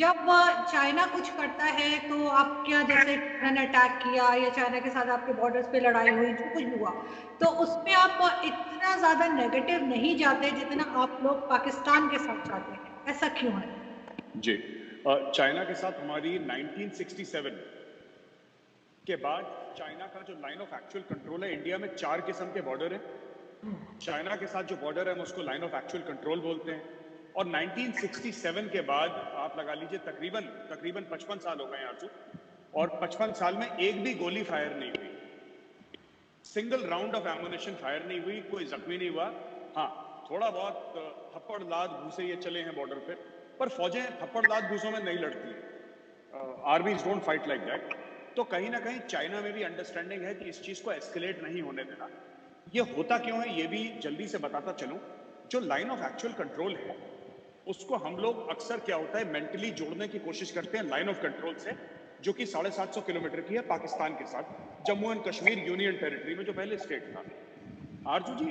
जब चाइना कुछ करता है तो आप क्या, जैसे चाइना ने अटैक किया या चाइना के साथ आपके बॉर्डर्स पे लड़ाई हुई, जो कुछ भी हुआ, तो उसमें आप इतना ज्यादा नेगेटिव नहीं जाते जितना आप लोग पाकिस्तान के साथ जाते हैं, ऐसा क्यों है? जी, चाइना के साथ हमारी 1967 के बाद चाइना का जो लाइन ऑफ एक्चुअल कंट्रोल है, इंडिया में 4 किस्म के बॉर्डर हैं। चाइना के साथ जो बॉर्डर है हम उसको लाइन ऑफ एक्चुअल कंट्रोल बोलते हैं। और 1967 के बाद आप लगा लीजिए तकरीबन 55 साल हो गए आजू, और 55 साल में एक भी गोली फायर नहीं हुई, single round of ammunition fire नहीं हुई, कोई जख्मी नहीं हुआ। हाँ, थोड़ा बहुत थप्पड़ लाद घूसे ये चले हैं बॉर्डर पे, पर फौजें थप्पड़ लाद घूसों में नहीं लड़ती हैं। आर्मीज डोंट फाइट लाइक दैट। तो कहीं ना कहीं चाइना में भी अंडरस्टैंडिंग है कि इस चीज को एस्केलेट नहीं होने देना। ये होता क्यों है ये भी जल्दी से बताता चलूं। जो लाइन ऑफ एक्चुअल कंट्रोल है उसको हम लोग अक्सर क्या होता है मेंटली जोड़ने की कोशिश करते हैं लाइन ऑफ कंट्रोल से, जो कि 750 किलोमीटर की है पाकिस्तान के साथ, Jammu and Kashmir union territory में जो पहले स्टेट था। आरजू जी,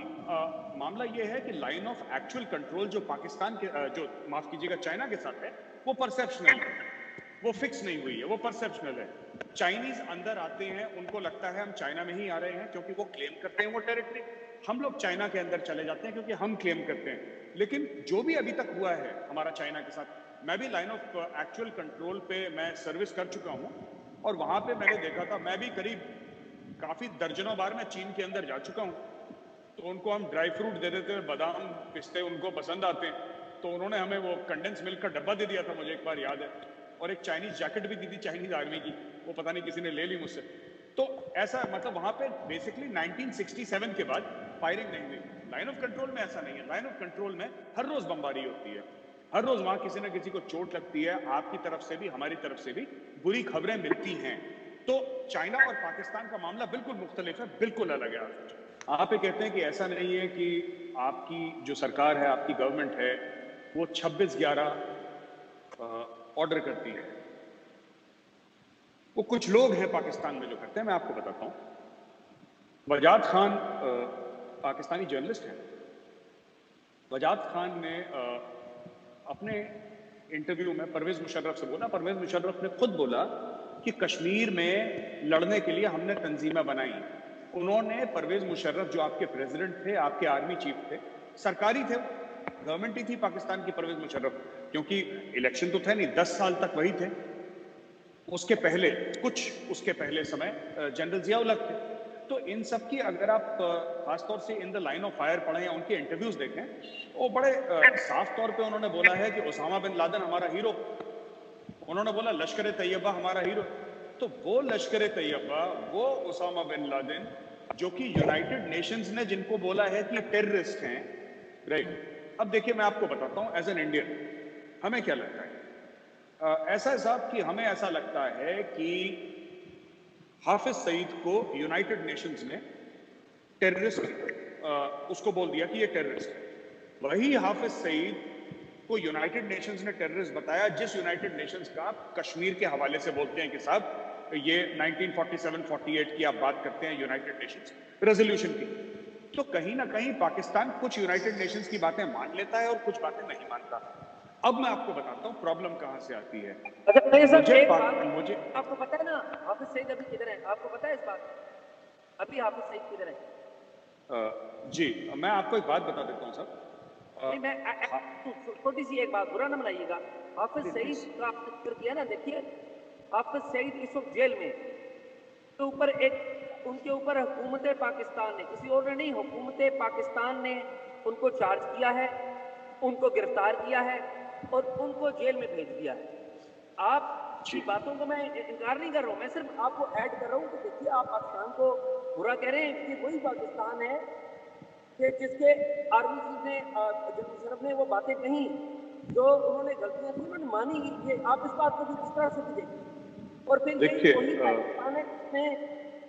मामला ये है कि लाइन ऑफ एक्चुअल कंट्रोल जो पाकिस्तान के जो माफ कीजिएगा चाइना के साथ है वो परसेप्शनल है, वो फिक्स नहीं हुई है, वो परसेप्शनल है। चाइनीज अंदर आते हैं, उनको लगता है हम चाइना में ही आ रहे हैं क्योंकि वो क्लेम करते हैं वो टेरिटरी। हम लोग चाइना के अंदर चले जाते हैं क्योंकि हम क्लेम करते हैं। लेकिन जो भी अभी तक हुआ है हमारा चाइना के साथ, मैं भी लाइन ऑफ एक्चुअल कंट्रोल पे मैं सर्विस कर चुका हूं, और वहां पे मैंने देखा था, मैं भी करीब काफी दर्जनों बार मैं चीन के अंदर जा चुका हूं। तो उनको हम ड्राई फ्रूट दे देते हैं, बादाम पिस्ते उनको पसंद आते हैं, तो उन्होंने हमें वो कंडेंस मिल्क का डब्बा दे दिया था, मुझे एक बार याद है, और एक चाइनीज जैकेट भी दी थी चाइनीज आर्मी की, वो पता नहीं किसी ने ले ली मुझसे। तो ऐसा मतलब वहां पे बेसिकली 1967 के बाद फायरिंग नहीं हुई। लाइन ऑफ कंट्रोल में ऐसा नहीं है। लाइन ऑफ कंट्रोल में हर रोज बमबारी होती है, हर रोज वहां किसी ना किसी को चोट लगती है, आपकी तरफ से भी हमारी तरफ से भी बुरी खबरें मिलती हैं। तो चाइना और पाकिस्तान का मामला बिल्कुल मुख्तलिफ है, बिल्कुल अलग है। आप ये कहते हैं कि ऐसा नहीं है कि आपकी जो सरकार है, आपकी गवर्नमेंट है, वो 26/11 ऑर्डर करती है। वो कुछ लोग हैं पाकिस्तान में जो करते हैं, मैं आपको बताता हूं। वजाद खान पाकिस्तानी जर्नलिस्ट हैं। वजाद खान ने अपने इंटरव्यू में परवेज मुशर्रफ से बोला, परवेज मुशर्रफ ने खुद बोला कि कश्मीर में लड़ने के लिए हमने तंजीमें बनाई। उन्होंने, परवेज मुशर्रफ जो आपके प्रेसिडेंट थे, आपके आर्मी चीफ थे, सरकारी थे, गवर्नमेंट ही थी पाकिस्तान की परवेज मुशर्रफ, क्योंकि इलेक्शन तो थे नहीं, 10 साल तक वही थे। उसके पहले उसके पहले समय जनरल जियाउल हक थे। तो इन सब की अगर आप खासतौर से in the line of fire पढ़ें या उनके इंटरव्यूज देखें, वो बड़े साफ तौर पे उन्होंने बोला है कि ओसामा बिन लादेन हमारा हीरो। उन्होंने बोला लश्कर तैयबा हमारा हीरो। तो वो लश्कर तैयबा, वो ओसामा बिन लादेन, जो कि यूनाइटेड नेशंस ने जिनको बोला है कि टेररिस्ट हैं, राइट। अब देखिए मैं आपको बताता हूं, एज एन इंडियन हमें क्या लगता है। ऐसा साहब कि हमें ऐसा लगता है कि हाफिज सईद को यूनाइटेड नेशंस ने टेररिस्ट उसको बोल दिया कि ये टेररिस्ट है। वही हाफिज सईद को यूनाइटेड नेशंस ने टेररिस्ट बताया, जिस यूनाइटेड नेशंस का आप कश्मीर के हवाले से बोलते हैं कि साहब ये 1947-48 की आप बात करते हैं यूनाइटेड नेशंस रेजोल्यूशन की। तो कहीं ना कहीं पाकिस्तान कुछ यूनाइटेड नेशंस की बातें मान लेता है और कुछ बातें नहीं मानता। अब मैं आपको बताता हूँ प्रॉब्लम कहां से आती है। अच्छा मुझे आपको पता है ना हाफिज सईद अभी किधर है? आपको पता है इस बात? अभी हाफिज सईद किधर है? जी मैं आपको एक बात बता देता हूँ सर। नहीं, मैं छोटी सी एक बात, बुरा ना मनाइएगा। हाफिज सईद का आपने जिक्र किया ना, देखिए हाफिज सईद इस वक्त जेल में, तो ऊपर एक उनके ऊपर हुकूमत पाकिस्तान ने, किसी और ने नहीं, हुकूमत पाकिस्तान ने उनको चार्ज किया है, उनको गिरफ्तार किया है और उनको जेल में भेज दिया है। आप की बातों को मैं इनकार नहीं कर रहा हूँ, मैं सिर्फ आपको ऐड कर रहा हूँ कि देखिए आप पाकिस्तान को बुरा कह रहे हैं कि वही पाकिस्तान है कि जिसके आर्मी चीफ ने, जनरल मुशर्रफ ने वो बातें कही, जो उन्होंने गलतियां थी उन्होंने मानी। ये आप इस बात को भी इस तरह से भी देखिए। और फिर ये वही पाकिस्तान है जिसने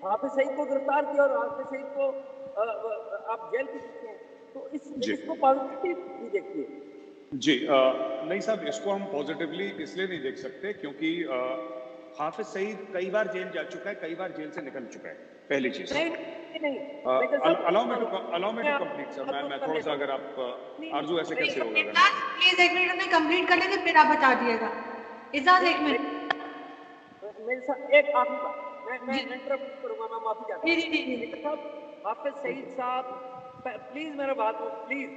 हाफिज सईद को गिरफ्तार किया और हाफिज सईद को आप जेल में देखते हैं। तो इसको पॉजिटिवली देखिए। जी नहीं साहब, इसको हम पॉजिटिवली इसलिए नहीं देख सकते क्योंकि हाफिज सईद कई बार जेल जा चुका है, कई बार जेल से निकल चुका है, पहली चीज। Allow me to complete sir. मैं थोड़ा सा, अगर आप आरजू ऐसे कैसे होगा? प्लीज एक मिनट में कंप्लीट कर लेंगे फिर आप बता दिएगा। इजाज एक मिनट। मेरे साथ एक आखिरी बात, मैं इंटरप्ट करूंगा, मैं माफी चाहता हूँ। जी साहब, हाफिज सईद साहब प्लीज मेरा बात प्लीज।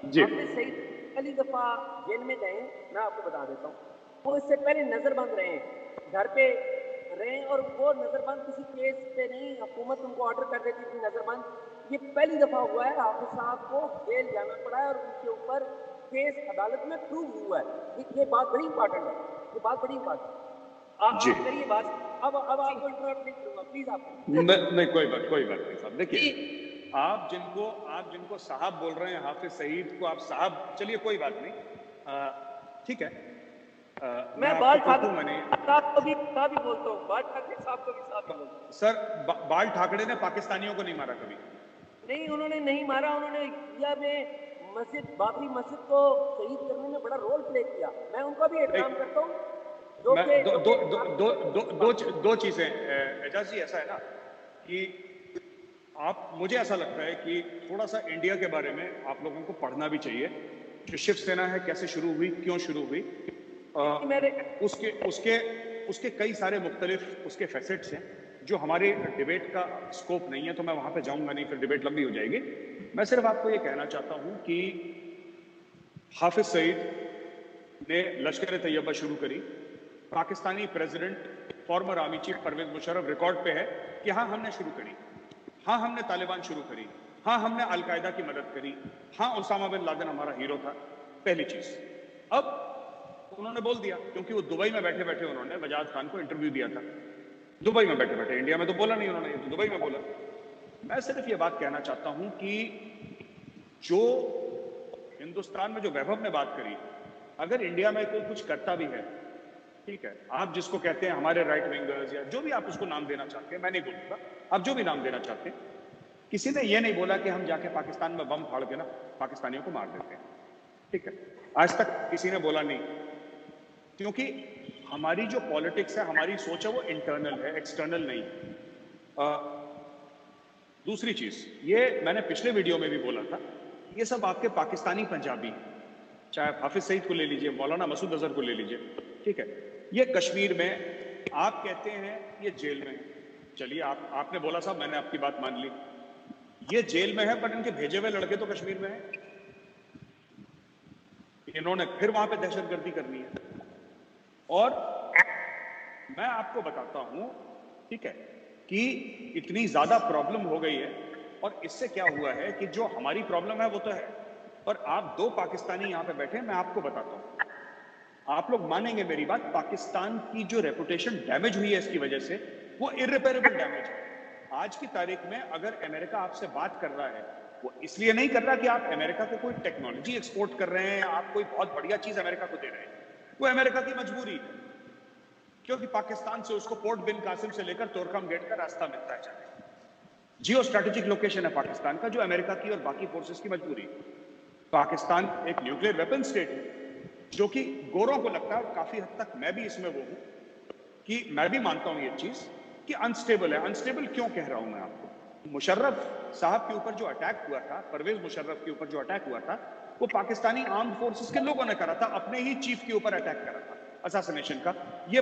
जी हाफिज सईद पहली दफा जेल में गए, मैं आपको बता देता हूँ, वो इससे पहले नजरबंद रहे, घर पे रहे, और वो नजरबंद किसी केस पे नहीं, हुकूमत उनको ऑर्डर कर देती थी नजरबंद। ये पहली दफा हुआ है हाफिज साहब को जेल जाना पड़ा है और उनके ऊपर केस अदालत में प्रूव हुआ है। ये बात बड़ी इंपॉर्टेंट है, ये बात बड़ी इंपॉर्टेंट है। जी। आप करिए बात। अब आपको इंटरप्ट नहीं करूंगा, प्लीज आप। नहीं, कोई बात नहीं साहब। देखिए, आप जिनको साहब बोल रहे हैं, हाफिज सईद को आप साहब, चलिए कोई बात नहीं, ठीक है। मैं आपको बाल टोकू ठाकरे मैंने साहब को भी साहब ही बोलता हूँ, बाल ठाकरे साहब को भी साहब ही बोलता हूँ। सर, बाल ठाकरे ने पाकिस्तानियों को नहीं मारा कभी। नहीं, उन्होंने नहीं मारा, उन्होंने इंडिया में मस्जिद, बाबरी मस्जिद को शहीद करने में बड़ा रोल प्ले किया। मैं उनका भी एहतराम करता हूँ। मैं दो चीजें, एजाज जी, ऐसा है ना कि मुझे ऐसा लगता है कि थोड़ा सा इंडिया के बारे में आप लोगों को पढ़ना भी चाहिए। जो शिवसेना है, कैसे शुरू हुई, क्यों शुरू हुई, उसके कई सारे मुख्तलिफ उसके फैसेट्स हैं जो हमारे डिबेट का स्कोप नहीं है, तो मैं वहां पे जाऊंगा नहीं, फिर डिबेट लंबी हो जाएगी। मैं सिर्फ आपको ये कहना चाहता हूं कि हाफिज सईद ने लश्कर तैयबा शुरू करी। Pakistani president, former army chief Pervez Musharraf record पे है कि हाँ हमने शुरू करी, हाँ हमने तालिबान शुरू करी, हाँ हमने अलकायदा की मदद करी, हाँ उसामा बिन लादेन हमारा हीरो था। पहली चीज। अब उन्होंने बोल दिया, क्योंकि वो दुबई में बैठे बैठे उन्होंने वजाद खान को इंटरव्यू दिया था, दुबई में बैठे बैठे, इंडिया में तो बोला नहीं उन्होंने, तो दुबई में बोला। मैं सिर्फ ये बात कहना चाहता हूं कि जो हिंदुस्तान में जो वैभव ने बात करी, अगर इंडिया में कोई कुछ करता भी है, ठीक है, आप जिसको कहते हैं हमारे राइट विंगर्स या जो भी आप उसको नाम देना चाहते हैं, मैं नहीं बोलूंगा, आप जो भी नाम देना चाहते हैं, किसी ने ये नहीं बोला कि हम जाके पाकिस्तान में बम फाड़ के ना पाकिस्तानियों को मार देते हैं, ठीक है, आज तक किसी ने बोला नहीं, क्योंकि हमारी जो पॉलिटिक्स है, हमारी सोच है, वो इंटरनल है, एक्सटर्नल नहीं। दूसरी चीज, ये मैंने पिछले वीडियो में भी बोला था, ये सब आपके पाकिस्तानी पंजाबी, चाहे आप हाफिज सईद को ले लीजिए, मौलाना मसूद अजहर को ले लीजिए, ठीक है, ये कश्मीर में, आप कहते हैं ये जेल में है, चलिए आपने बोला साहब, मैंने आपकी बात मान ली, ये जेल में है, पर इनके भेजे हुए लड़के तो कश्मीर में है, इन्होंने फिर वहां पे दहशतगर्दी करनी है। और मैं आपको बताता हूं, ठीक है, कि इतनी ज्यादा प्रॉब्लम हो गई है, और इससे क्या हुआ है कि जो हमारी प्रॉब्लम है वो तो है, और आप दो पाकिस्तानी यहां पे बैठे, मैं आपको बताता हूं, आप लोग मानेंगे मेरी बात, पाकिस्तान की जो रेपुटेशन डैमेज हुई है इसकी वजह से, वो इररिपेरेबल डैमेज है। आज की तारीख में अगर अमेरिका आपसे बात कर रहा है, वो इसलिए नहीं कर रहा कि आप अमेरिका को कोई टेक्नोलॉजी एक्सपोर्ट कर रहे हैं, आप कोई बहुत बढ़िया चीज अमेरिका को दे रहे हैं, वो अमेरिका की मजबूरी है, क्योंकि पाकिस्तान से उसको पोर्ट बिन कासिम से लेकर तोरखम गेट का रास्ता मिलता है जाने, जियो स्ट्रेटेजिक लोकेशन है पाकिस्तान का, जो अमेरिका की और बाकी फोर्सेस की मजबूरी। पाकिस्तान एक न्यूक्लियर वेपन स्टेट है, जो कि गोरों को लगता है, और काफी हद तक मैं भी इसमें वो हूं, कि मैं भी मानता हूं ये चीज कि अनस्टेबल है। अनस्टेबल क्यों कह रहा हूं मैं आपको? मुशर्रफ साहब के ऊपर जो अटैक हुआ था, परवेज मुशर्रफ के ऊपर जो अटैक हुआ था, वो पाकिस्तानी आर्म्ड फोर्सेस के लोगों ने करा था, अपने ही चीफ के ऊपर अटैक करा था, असैसिनेशन का। ये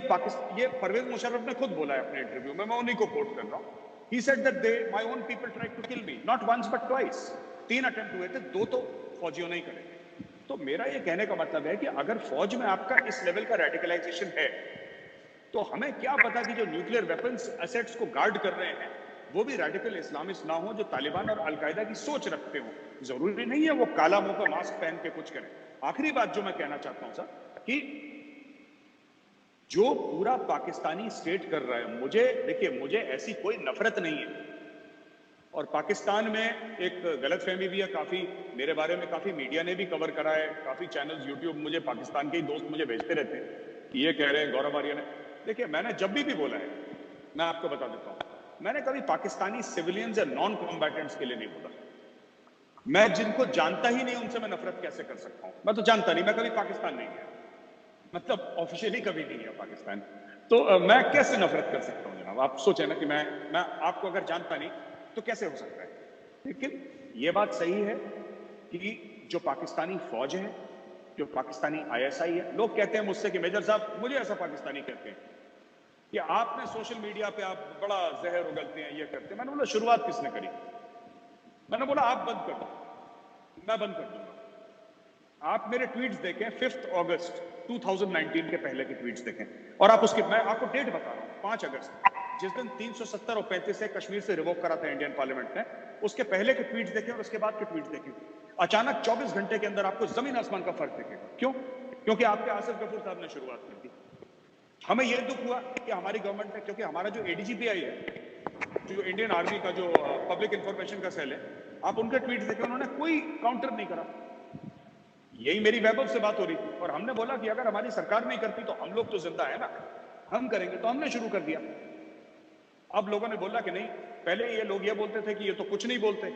परवेज मुशर्रफ ने खुद बोला है अपने इंटरव्यू में, मैं उन्हीं को कोट कर रहा हूं। He said that my own people tried to kill me, not once but twice. 3 attempt हुए थे, 2 तो फौजियों ने ही करे। तो मेरा ये कहने का मतलब है कि अगर फौज में आपका इस लेवल का रेडिकलाइजेशन है, तो हमें क्या पता कि जो न्यूक्लियर वेपन्स एसेट्स को गार्ड कर रहे हैं, वो भी रेडिकल इस्लामिस्ट ना हो, जो तालिबान और अलकायदा की सोच रखते हो। जरूरी नहीं है वो काला मुंह पर मास्क पहन के कुछ करें। आखिरी बात जो मैं कहना चाहता हूं सर, कि जो पूरा पाकिस्तानी स्टेट कर रहा है, मुझे ऐसी कोई नफरत नहीं है, और पाकिस्तान में एक गलतफहमी भी है काफी, मेरे बारे में काफी मीडिया ने भी कवर करा है, काफी चैनल्स यूट्यूब, मुझे पाकिस्तान के ही दोस्त मुझे भेजते रहते हैं, ये कह रहे हैं गौरव आर्य ने। देखिए, मैंने जब भी बोला है, मैं आपको बता देता हूं, मैंने कभी पाकिस्तानी सिविलियंस या नॉन कॉम्बैटेंट्स के लिए नहीं बोला। मैं जिनको जानता ही नहीं उनसे मैं नफरत कैसे कर सकता हूं? मैं तो जानता नहीं, मैं कभी पाकिस्तान नहीं गया, मतलब ऑफिशियली कभी नहीं गया पाकिस्तान, तो मैं कैसे नफरत कर सकता हूं जनाब? आप सोचे ना कि मैं आपको अगर जानता नहीं तो कैसे हो सकता है? लेकिन यह बात सही है कि जो पाकिस्तानी फौज है, जो पाकिस्तानी ISI है। लोग कहते हैं मुझसे कि मेजर साहब, मुझे ऐसा पाकिस्तानी कहते हैं कि आपने सोशल मीडिया पे आप बड़ा जहर उगलते हैं, ये करते हैं। मैंने बोला शुरुआत किसने करी? मैंने बोला आप बंद कर दो, मैं बंद कर दूंगा। आप मेरे ट्वीट्स देखें 5 अगस्त 2019 के पहले के ट्वीट्स देखें, और आप उसकी, मैं आपको डेट बता रहा हूँ, 5 अगस्त, जिस दिन 370 और 35 से कश्मीर से रिवोक करा था इंडियन पार्लियामेंट ने, उसके पहले के ट्वीट्स देखें और उसके बाद के ट्वीट्स देखें। अचानक 24 घंटे के अंदर आपको जमीन आसमान का फर्क दिखेगा। क्यों? क्योंकि आपके आसिफ गफूर साहब ने शुरुआत कर दी। हमें यह दुख हुआ कि हमारी गवर्नमेंट ने, क्योंकि हमारा जो ADGPI है, जो इंडियन आर्मी का जो पब्लिक इंफॉर्मेशन का सेल है, आप उनके ट्वीट देखें, उन्होंने कोई काउंटर नहीं करा। यही मेरी वैभव से बात हो रही थी और हमने बोला कि अगर हमारी सरकार नहीं करती तो हम लोग तो जिंदा है ना, हम करेंगे। तो हमने शुरू कर दिया। अब लोगों ने बोला कि नहीं, पहले ये लोग ये बोलते थे कि ये तो कुछ नहीं बोलते,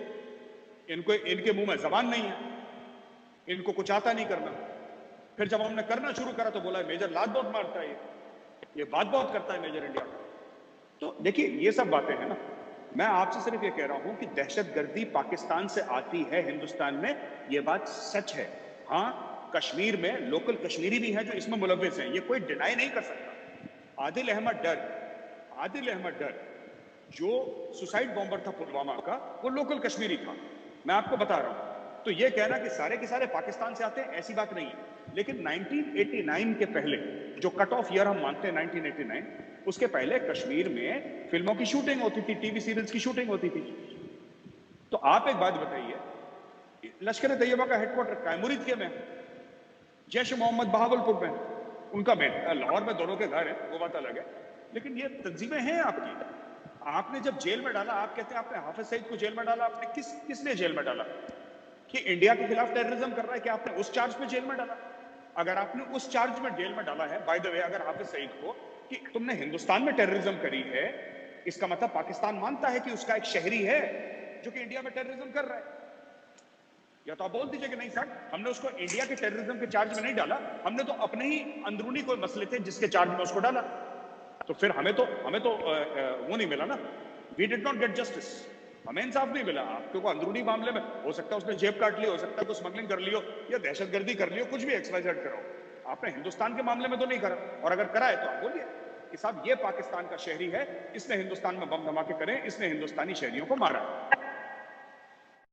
इनको, इनके मुंह में जबान नहीं है, इनको कुछ आता नहीं करना। फिर जब हमने करना शुरू करा तो बोला मेजर लात बहुत मारता है, ये बात बहुत करता है मेजर इंडिया। तो देखिए ये सब बातें हैं ना। मैं आपसे सिर्फ ये कह रहा हूं कि दहशतगर्दी पाकिस्तान से आती है हिंदुस्तान में, ये बात सच है। हाँ, कश्मीर में लोकल कश्मीरी भी हैं जो इसमें मुलव्विस हैं, ये कोई डिनाई नहीं कर सकता। आदिल अहमद डर जो सुसाइड बॉम्बर था पुलवामा का, वो लोकल कश्मीरी था। मैं आपको बता रहा हूं। तो ये कहना कि सारे के सारे पाकिस्तान से आते हैं, ऐसी बात नहीं है। लेकिन 1989 के पहले, जो कट ऑफ ईयर हम मानते हैं 1989, उसके पहले कश्मीर में फिल्मों की शूटिंग होती थी, टीवी सीरियल्स की शूटिंग होती थी। तो आप एक बात बताइए, लश्कर तैयबा का हेडक्वार्टर कैमुरिद के में, जैश मोहम्मद बहावलपुर में, उनका में लाहौर में दोनों के घर है, वो बात अलग है। लेकिन ये तंजीमें हैं आपकी। आपने जब जेल में डाला, आप कहते हैं आपने हाफिज सईद को जेल में डाला, आपने किसने जेल में डाला? कि इंडिया के खिलाफ टेररिज्म कर रहा है, कि आपने उस चार्ज में जेल में डाला? अगर आपने उस चार्ज में जेल में डाला है, बाय द वे, अगर हाफिज सईद को कि तुमने हिंदुस्तान में टेररिज्म करी है, इसका मतलब पाकिस्तान मानता है कि उसका एक शहरी है जो कि इंडिया में टेररिज्म कर रहा है। या तो आप बोल दीजिए कि नहीं साहब, हमने उसको इंडिया के टेररिज्म के चार्ज में नहीं डाला, हमने तो अपने ही अंदरूनी कोई मसले थे जिसके चार्ज में उसको डाला। तो फिर हमें तो वो नहीं मिला ना, we did not get justice, हमें इंसाफ नहीं मिला। आपको को अंदरूनी मामले में हो सकता है उसने जेब काट ली, हो सकता है कुछ स्मगलिंग कर लियो या दहशतगर्दी कर लियो, कुछ भी XYZ करो, आपने हिंदुस्तान के मामले में तो नहीं करा। और अगर करा है तो आप बोलिए कि साहब ये पाकिस्तान का शहरी है, इसने हिंदुस्तान में बम धमाके करे, इसने हिंदुस्तानी शहरियों को मारा।